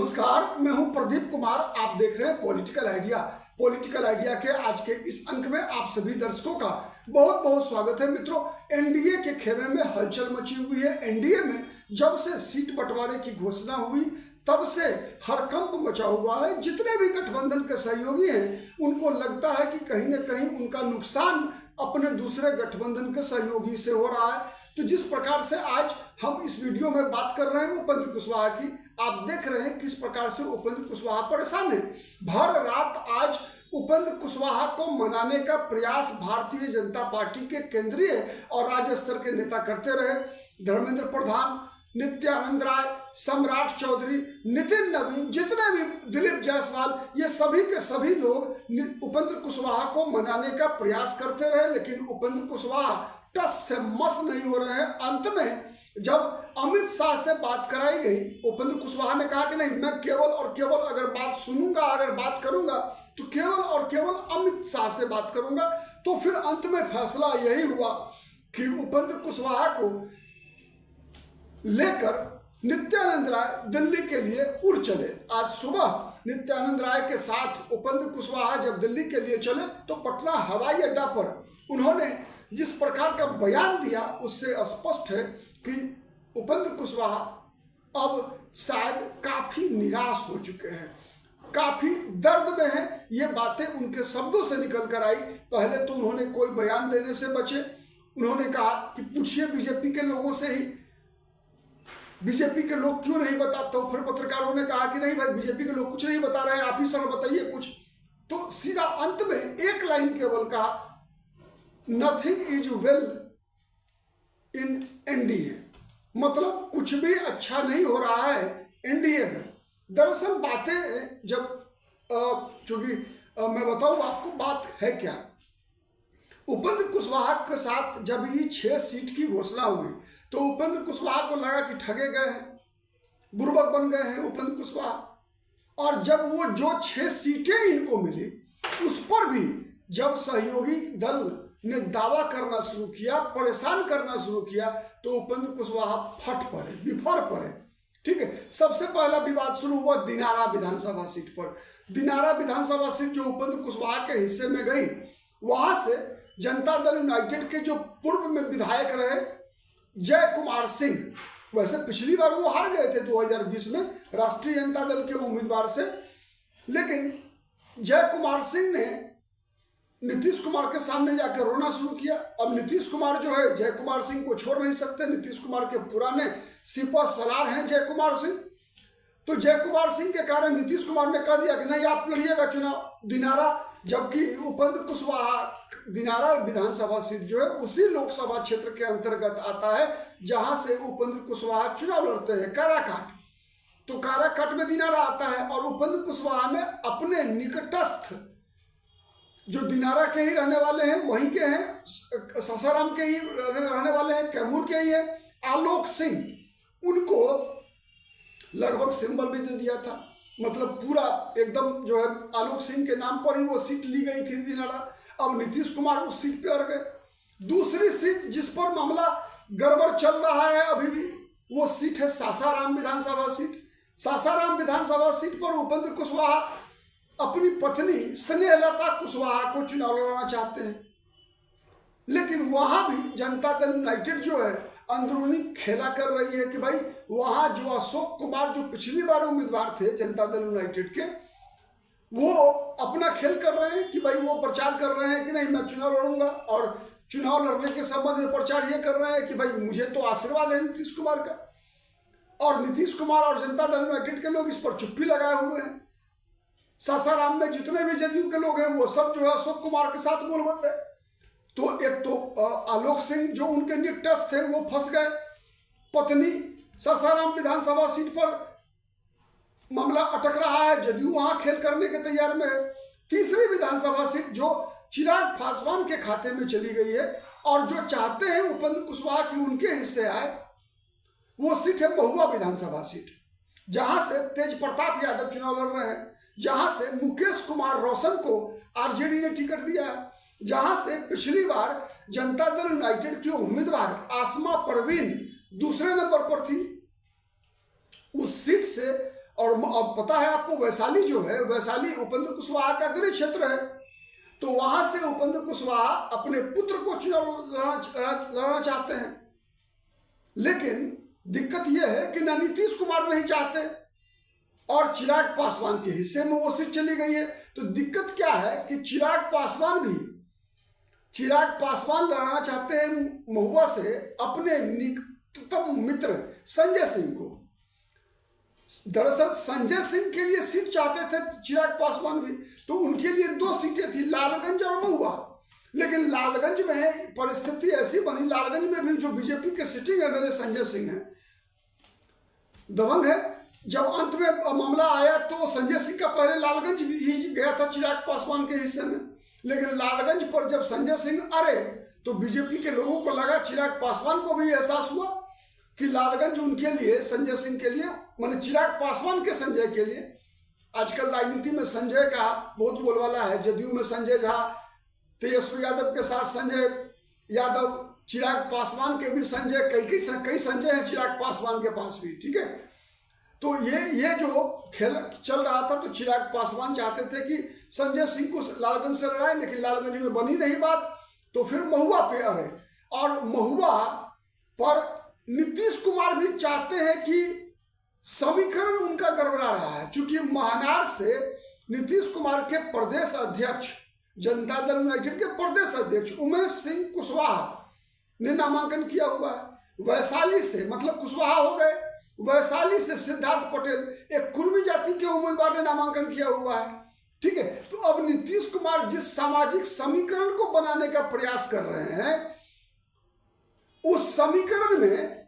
नमस्कार, मैं हूं प्रदीप कुमार। आप देख रहे हैं पॉलिटिकल आइडिया। पॉलिटिकल आइडिया के आज के इस अंक में आप सभी दर्शकों का बहुत बहुत स्वागत है। मित्रों, एनडीए के खेमे में हलचल मची हुई है। एनडीए में जब से सीट बंटवारे की घोषणा हुई तब से हड़कंप मचा हुआ है। जितने भी गठबंधन के सहयोगी हैं उनको लगता है कि कहीं न कहीं उनका नुकसान अपने दूसरे गठबंधन के सहयोगी से हो रहा है। तो जिस प्रकार से आज हम इस वीडियो में बात कर रहे हैं उपेंद्र कुशवाहा की, आप देख रहे हैं किस प्रकार से उपेंद्र कुशवाहा परेशान है। भर रात आज उपेंद्र कुशवाहा को मनाने का प्रयास भारतीय जनता पार्टी के केंद्रीय और राज्य स्तर के नेता करते रहे। धर्मेंद्र प्रधान, नित्यानंद राय, सम्राट चौधरी, नितिन नवीन, जितने भी, दिलीप जायसवाल, ये सभी के सभी लोग उपेंद्र कुशवाहा को मनाने का प्रयास करते रहे, लेकिन उपेंद्र कुशवाहा टस से मस नहीं हो रहे हैं। अंत में जब अमित शाह से बात कराई गई, उपेंद्र कुशवाहा ने कहा कि नहीं, मैं केवल और केवल अगर बात सुनूंगा, अगर बात करूंगा तो केवल और केवल अमित शाह से बात करूंगा। तो फिर अंत में फैसला यही हुआ कि उपेंद्र कुशवाहा को लेकर नित्यानंद राय दिल्ली के लिए उड़ चले। आज सुबह नित्यानंद राय के साथ उपेंद्र कुशवाहा जब दिल्ली के लिए चले तो पटना हवाई अड्डा पर उन्होंने जिस प्रकार का बयान दिया उससे स्पष्ट है कि उपेंद्र कुशवाहा अब शायद काफी निराश हो चुके हैं, काफी दर्द में हैं। ये बातें उनके शब्दों से निकल कर आई। पहले तो उन्होंने कोई बयान देने से बचे। उन्होंने कहा कि पूछिए बीजेपी के लोगों से ही, बीजेपी के लोग क्यों नहीं बताते। तो फिर पत्रकारों ने कहा कि नहीं भाई, बीजेपी के लोग कुछ नहीं बता रहे हैं, आप ही सर बताइए कुछ। तो सीधा अंत में एक लाइन केवल कहा, nothing is well in NDA, मतलब कुछ भी अच्छा नहीं हो रहा है एनडीए में। दरअसल बातें जब चूंकि मैं बताऊं आपको बात है क्या। उपेंद्र कुशवाहा के साथ जब ये 6 सीट की घोषणा हुई तो उपेंद्र कुशवाहा को लगा कि ठगे गए हैं, बुर्बक बन गए हैं उपेंद्र कुशवाहा। और जब वो जो 6 सीटें इनको मिली उस पर भी जब सहयोगी दल ने दावा करना शुरू किया, परेशान करना शुरू किया, तो उपेंद्र कुशवाहा फट पड़े, बिफर पड़े। ठीक है, सबसे पहला विवाद शुरू हुआ दिनारा विधानसभा सीट पर। दिनारा विधानसभा सीट जो उपेंद्र कुशवाहा के हिस्से में गई, वहां से जनता दल यूनाइटेड के जो पूर्व में विधायक रहे जय कुमार सिंह, वैसे पिछली बार वो हार गए थे 2020 में राष्ट्रीय जनता दल के उम्मीदवार से, लेकिन जय कुमार सिंह ने नीतीश कुमार के सामने जाकर रोना शुरू किया। अब नीतीश कुमार जो है जय कुमार सिंह को छोड़ नहीं सकते। नीतीश कुमार के पुराने सिपा सलार हैं जय कुमार सिंह। तो जय कुमार सिंह के कारण नीतीश कुमार ने कह दिया कि नहीं, आप लड़िएगा चुनाव दिनारा, जबकि उपेंद्र कुशवाहा दिनारा विधानसभा सीट जो है उसी लोकसभा क्षेत्र के अंतर्गत आता है जहां से उपेंद्र कुशवाहा चुनाव लड़ते हैं, काराकाट। तो काराकाट में दिनारा आता है और उपेंद्र कुशवाहा ने अपने निकटस्थ जो दिनारा के ही रहने वाले हैं, वहीं के हैं, सासाराम के ही रहने वाले हैं, कैमूर के ही हैं, आलोक सिंह, उनको लगभग सिंबल भी दे दिया था। मतलब पूरा एकदम जो है आलोक सिंह के नाम पर ही वो सीट ली गई थी दिनारा। अब नीतीश कुमार उस सीट पे अड़ गए। दूसरी सीट जिस पर मामला गड़बड़ चल रहा है अभी भी, वो सीट है सासाराम विधानसभा सीट। सासाराम विधानसभा सीट पर उपेंद्र कुशवाहा अपनी पत्नी स्नेहलता कुशवाहा को चुनाव लड़ाना चाहते हैं, लेकिन वहां भी जनता दल यूनाइटेड जो है अंदरूनी खेला कर रही है कि भाई वहां जो अशोक कुमार जो पिछली बार उम्मीदवार थे जनता दल यूनाइटेड के, वो अपना खेल कर रहे हैं कि भाई वो प्रचार कर रहे हैं कि नहीं मैं चुनाव लड़ूंगा, और चुनाव लड़ने के संबंध में प्रचार ये कर रहे हैं कि भाई मुझे तो आशीर्वाद है नीतीश कुमार का। और नीतीश कुमार और जनता दल यूनाइटेड के लोग इस पर चुप्पी लगाए हुए हैं। सासाराम में जितने भी जदयू के लोग हैं वो सब जो है अशोक कुमार के साथ मूलबद्ध है। तो एक तो आलोक सिंह जो उनके निकटस्थ थे वो फंस गए, पत्नी सासाराम विधानसभा सीट पर मामला अटक रहा है, जदयू वहां खेल करने के तैयार में है। तीसरी विधानसभा सीट जो चिराग पासवान के खाते में चली गई है और जो चाहते हैं उपेंद्र कुशवाहा की उनके हिस्से आए, वो सीट है महुआ विधानसभा सीट, जहां से तेज प्रताप यादव चुनाव लड़ रहे हैं, जहां से मुकेश कुमार रोशन को आरजेडी ने टिकट दिया है, जहां से पिछली बार जनता दल यूनाइटेड की उम्मीदवार आसमा परवीन दूसरे नंबर पर थी। उस सीट से और अब पता है आपको वैशाली जो है, वैशाली उपेंद्र कुशवाहा का गृह क्षेत्र है, तो वहां से उपेंद्र कुशवाहा अपने पुत्र को चुनाव लड़ना चाहते हैं। लेकिन दिक्कत यह है कि न नीतीश कुमार नहीं चाहते और चिराग पासवान के हिस्से में वो सीट चली गई है। तो दिक्कत क्या है कि चिराग पासवान लड़ना चाहते हैं महुआ से अपने निकटतम मित्र संजय सिंह को। दरअसल संजय सिंह के लिए सीट चाहते थे चिराग पासवान भी, तो उनके लिए 2 सीटें थी, लालगंज और महुआ। लेकिन लालगंज में परिस्थिति ऐसी बनी, लालगंज में भी जो बीजेपी के सिटिंग एमएलए संजय सिंह है, दबंग है। जब अंत में मामला आया तो संजय सिंह का पहले लालगंज ही गया था चिराग पासवान के हिस्से में, लेकिन लालगंज पर जब संजय सिंह अरे तो बीजेपी के लोगों को लगा, चिराग पासवान को भी एहसास हुआ कि लालगंज उनके लिए, संजय सिंह के लिए, माने चिराग पासवान के संजय के लिए। आजकल राजनीति में संजय का बहुत बोलबाला है, जदयू में संजय झा, तेजस्वी यादव के साथ संजय यादव, चिराग पासवान के भी संजय, कई संजय हैं चिराग पासवान के पास भी, ठीक है। तो ये जो खेल चल रहा था, तो चिराग पासवान चाहते थे कि संजय सिंह को लालगंज से लड़ाए, लेकिन लालगंज में बनी नहीं बात, तो फिर महुआ पे अड़े। और महुआ पर नीतीश कुमार भी चाहते हैं कि समीकरण उनका गड़बड़ा रहा है, क्योंकि महानार से नीतीश कुमार के प्रदेश अध्यक्ष, जनता दल यूनाइटेड के प्रदेश अध्यक्ष उमेश सिंह कुशवाहा ने नामांकन किया हुआ है। वैशाली से, मतलब कुशवाहा हो गए, वैशाली से सिद्धार्थ पटेल, एक कुर्मी जाति के उम्मीदवार ने नामांकन किया हुआ है, ठीक है। तो अब नीतीश कुमार जिस सामाजिक समीकरण को बनाने का प्रयास कर रहे हैं, उस समीकरण में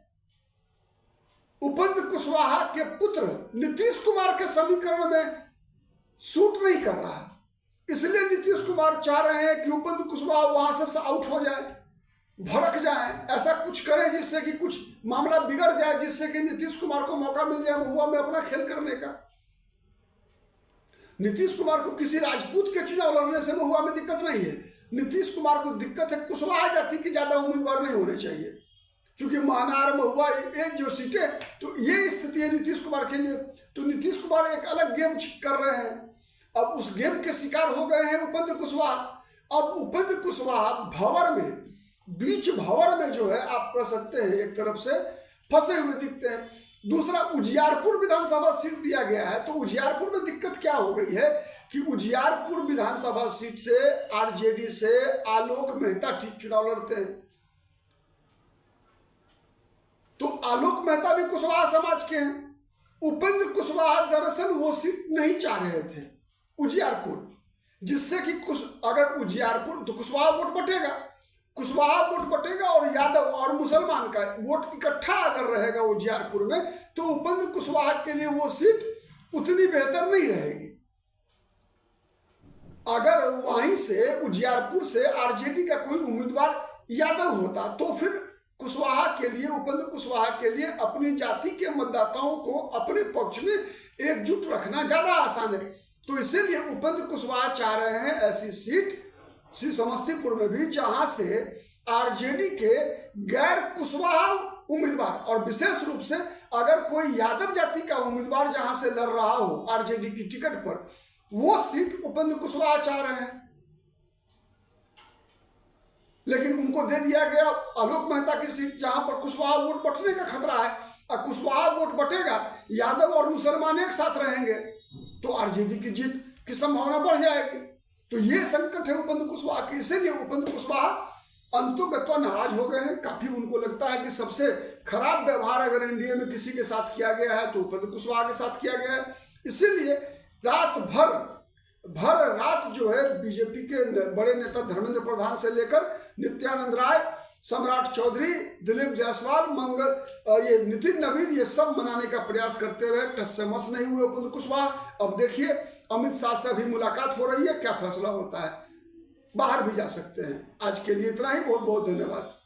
उपेंद्र कुशवाहा के पुत्र नीतीश कुमार के समीकरण में सूट नहीं कर रहा, इसलिए नीतीश कुमार चाह रहे हैं कि उपेंद्र कुशवाहा वहां से आउट हो जाए, भड़क जाए, ऐसा कुछ करें जिससे कि कुछ मामला बिगड़ जाए, जिससे कि नीतीश कुमार को मौका मिल जाए महुआ में अपना खेल करने का। नीतीश कुमार को किसी राजपूत के चुनाव लड़ने से महुआ में दिक्कत नहीं है, नीतीश कुमार को दिक्कत है कुशवाहा जाति की ज्यादा उम्मीदवार नहीं होने चाहिए, क्योंकि महानार महुआ एक जो सीटें, तो ये स्थिति है नीतीश कुमार के लिए। तो नीतीश कुमार एक अलग गेम कर रहे हैं, अब उस गेम के शिकार हो गए हैं उपेंद्र कुशवाहा। अब उपेंद्र कुशवाहा भंवर में, बीच भंवर में जो है आप कह सकते हैं एक तरफ से फंसे हुए दिखते हैं। दूसरा, उजियारपुर विधानसभा सीट दिया गया है, तो उजियारपुर में दिक्कत क्या हो गई है कि उजियारपुर विधानसभा सीट से आरजेडी से आलोक मेहता चुनाव लड़ते हैं, तो आलोक मेहता भी कुशवाहा समाज के हैं। उपेंद्र कुशवाहा दरअसल वो सीट नहीं चाह रहे थे उजियारपुर, जिससे कि अगर उजियारपुर, तो कुशवाहा वोट बटेगा, कुशवाहा वोट बटेगा और यादव और मुसलमान का वोट इकट्ठा अगर रहेगा उजियारपुर में, तो उपेंद्र कुशवाहा के लिए वो सीट उतनी बेहतर नहीं रहेगी। अगर वहीं से उजियारपुर से आरजेडी का कोई उम्मीदवार यादव होता, तो फिर कुशवाहा के लिए, उपेंद्र कुशवाहा के लिए अपनी जाति के मतदाताओं को अपने पक्ष में एकजुट रखना ज्यादा आसान है। तो इसीलिए उपेंद्र कुशवाहा चाह रहे हैं ऐसी सीट समस्तीपुर में भी, जहां से आरजेडी के गैर कुशवाहा उम्मीदवार, और विशेष रूप से अगर कोई यादव जाति का उम्मीदवार जहां से लड़ रहा हो आरजेडी की टिकट पर, वो सीट उपेंद्र कुशवाहा चाह रहे हैं। लेकिन उनको दे दिया गया आलोक मेहता की सीट, जहां पर कुशवाहा वोट बटने का खतरा है। और कुशवाहा वोट बटेगा, यादव और मुसलमान एक साथ रहेंगे, तो आरजेडी की जीत की संभावना बढ़ जाएगी। तो ये संकट है उपेंद्र कुशवाहा की, इसीलिए उपेंद्र कुशवाहा अंतोगत्वा नाराज हो गए हैं। काफी उनको लगता है कि सबसे खराब व्यवहार अगर एनडीए में किसी के साथ किया गया है तो उपेंद्र कुशवाहा के साथ किया गया है। इसीलिए रात जो है बीजेपी के बड़े नेता धर्मेंद्र प्रधान से लेकर नित्यानंद राय, सम्राट चौधरी, दिलीप जायसवाल, ये नितिन नवीन, ये सब मनाने का प्रयास करते रहे, टस से मस नहीं हुए उपेंद्र कुशवाहा। अब देखिए अमित शाह से अभी मुलाकात हो रही है, क्या फैसला होता है, बाहर भी जा सकते हैं। आज के लिए इतना ही, बहुत बहुत धन्यवाद।